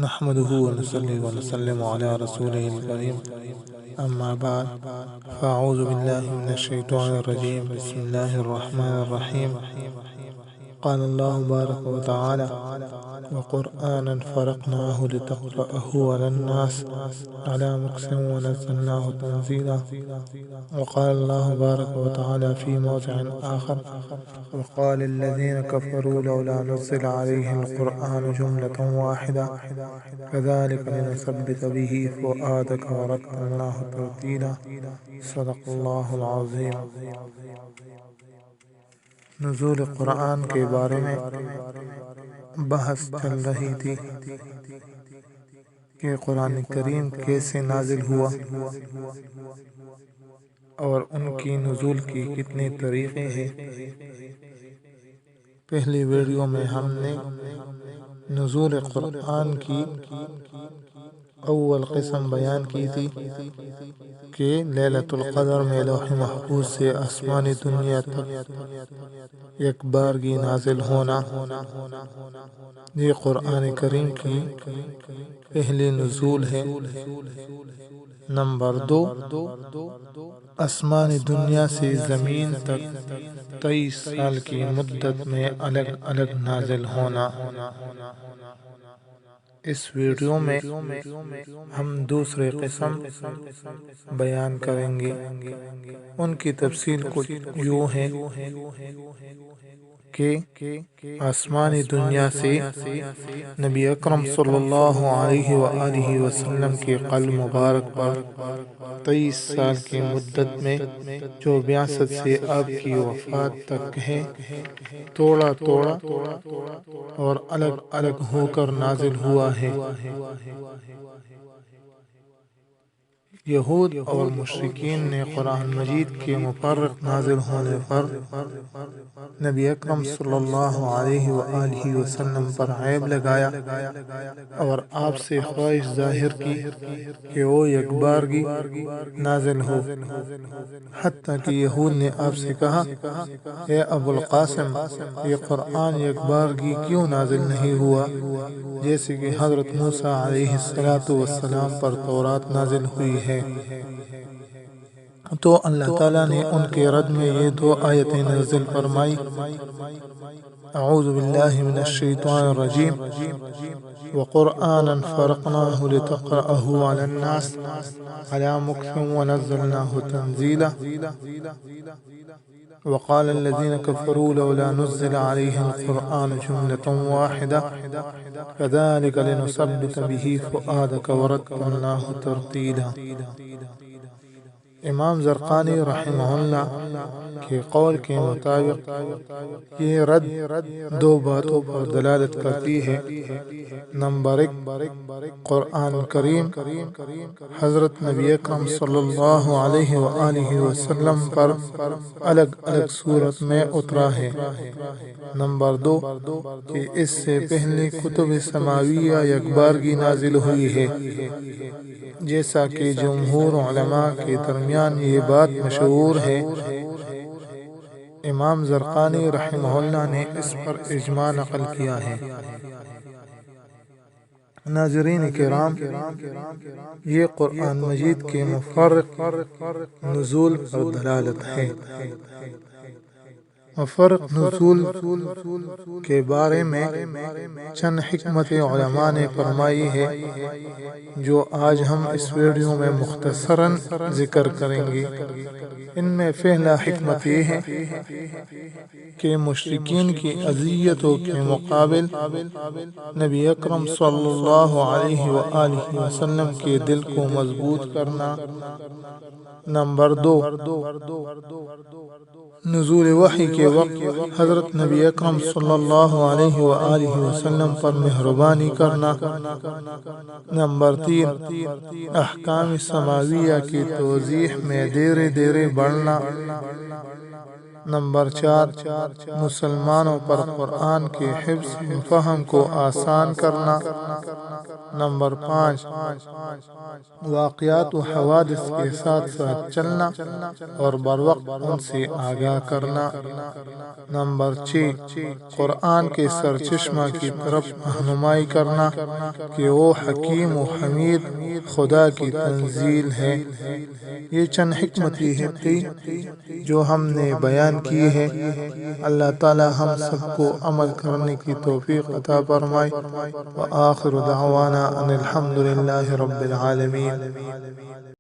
نحمده ونصلي ونسلم على رسوله الكريم أما بعد فأعوذ بالله من الشيطان الرجيم بسم الله الرحمن الرحيم قال الله بارك وتعالى وقرآنا فرقناه لتقرأه على الناس على مكث ونزلناه تنزيلا. وقال الله بارك وتعالى في موضع آخر وقال الذين كفروا لولا نزل عليه القرآن جملة واحدة كذلك لنثبت به فؤادك ورتلناه ترتيلا. صدق الله العظيم. نزول قرآن کے بارے میں بحث چل رہی تھی کہ قرآن کریم کیسے نازل ہوا اور ان کی نزول کی کتنے طریقے ہیں۔ پہلی ویڈیو میں ہم نے نزول قرآن کی اول قسم بیان کی تھی کہ لیلۃ القدر میں لوح محفوظ سے آسمانی دنیا تک یک بارگی نازل ہونا، یہ قرآن کریم کی پہلی نزول ہے۔ نمبر 2، آسمانی دنیا سے زمین تک 23 سال کی مدت میں الگ الگ نازل ہونا۔ اس ویڈیو میں ہم دوسرے قسم بیان کریں گے۔ ان کی تفصیل کچھ یوں ہے کہ آسمانی دنیا سے نبی اکرم صلی اللہ علیہ وآلہ وسلم کے قلب مبارک پر 23 سال کی مدت میں جو بعثت سے آپ کی وفات تک ہے، توڑا توڑا اور الگ الگ ہو کر نازل ہوا ہے۔ یہود اور مشرکین نے قرآن مجید کے مفرق نازل ہونے پر نبی اکرم صلی اللہ علیہ وآلہ وسلم پر عیب لگایا اور آپ سے خواہش ظاہر کی کہ وہ یک بارگی نازل ہو، حتیٰ کہ یہود نے آپ سے کہا، اے ابو القاسم، یہ قرآن یک بارگی کیوں نازل نہیں ہوا جیسے کہ حضرت موسیٰ علیہ السلام پر تورات نازل ہوئی ہے؟ تو اللہ تعالیٰ نے ان کے رد میں یہ 2 آیتیں نازل فرمائی: اعوذ باللہ من الشیطان الرجیم وقرآنا فرقناه لتقرأه على الناس على مكث ونزلناه تنزيلا. وقال الذين كفروا لولا نزل عليه القرآن جملة واحدة كذلك لنثبت به فؤادك ورتلناه ترتيلا. امام زرقانی رحمہ اللہ کے قول کے مطابق یہ رد 2 باتوں پر دلالت کرتی ہے۔ نمبر 1، قرآن کریم حضرت نبی اکرم صلی اللہ علیہ وآلہ وسلم پر الگ الگ صورت میں اترا ہے۔ نمبر 2، کہ اس سے پہلے کتب سماویہ یک بارگی نازل ہوئی ہے، جیسا کہ جمہور علماء کے درمیان یہ بات مشہور ہے۔ امام زرقانی رحمہ اللہ نے اس پر اجماع نقل کیا ہے۔ ناظرین کرام، یہ قرآن مجید کے مفرق نزول پر دلالت ہے۔ مفرق نزول کے بارے میں چند حکمت علماء نے فرمائی ہے جو آج ہم اس ویڈیو میں مختصراً ذکر کریں گے۔ ان میں پہلا حکمت یہ ہے کہ مشرکین کی اذیتوں کے مقابل نبی اکرم صلی اللہ علیہ وآلہ وسلم کے دل کو مضبوط کرنا۔ نمبر 2، نزول وحی کے وقت حضرت نبی اکرم صلی اللہ علیہ وآلہ وسلم پر مہربانی کرنا۔ نمبر 3، احکام سماویہ کی توضیح میں دیر بڑھنا۔ نمبر 4 مسلمانوں پر قرآن کے حفظ و فہم کو آسان کرنا۔ نمبر 5 واقعات و حوادث کے ساتھ ساتھ چلنا اور بروقت ان سے آگاہ کرنا۔ نمبر 6 قرآن کے سرچشمہ کی طرف رہنمائی کرنا کہ وہ حکیم و حمید خدا کی تنزیل ہے۔ یہ چند حکمتی ہیں جو ہم نے بیان کی ہے۔ اللہ تعالی ہم سب کو عمل کرنے کی توفیق عطا فرمائے۔ وآخر دعوانا ان الحمد للہ رب العالمین۔